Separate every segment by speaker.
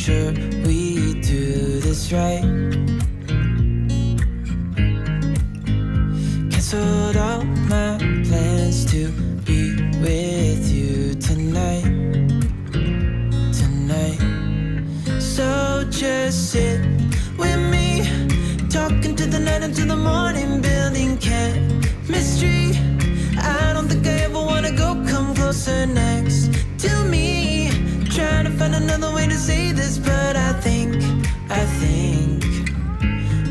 Speaker 1: sure we do this right. Canceled all my plans to be with you tonight. So just sit with me, talking to the night until the morning, building chemistry. I don't think I ever wanna go, come closer next to me. Trying to find another way to say this, but I think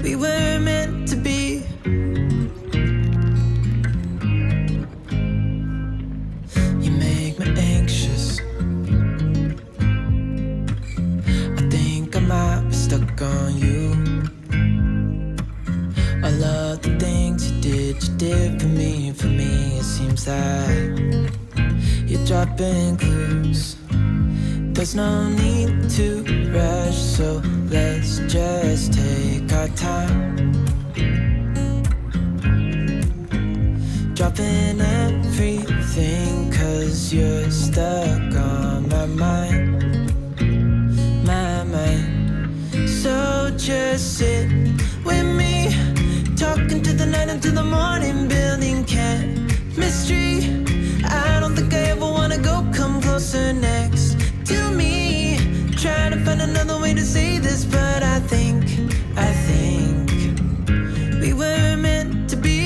Speaker 1: we were meant to be. You make me anxious. I think I might be stuck on you. All of the things you did for me. It seems like you're dropping clues. There's no need to rush, so let's just take our time. Dropping everything, 'cause you're stuck on my mind. So just sit with me, talking to the night until the morning, building chemistry. I don't think I ever wanna go, come closer next to me. Trying to find another way to say this, but I think we were meant to be.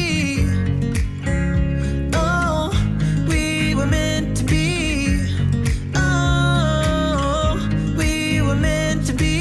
Speaker 1: Oh, we were meant to be. Oh, we were meant to be.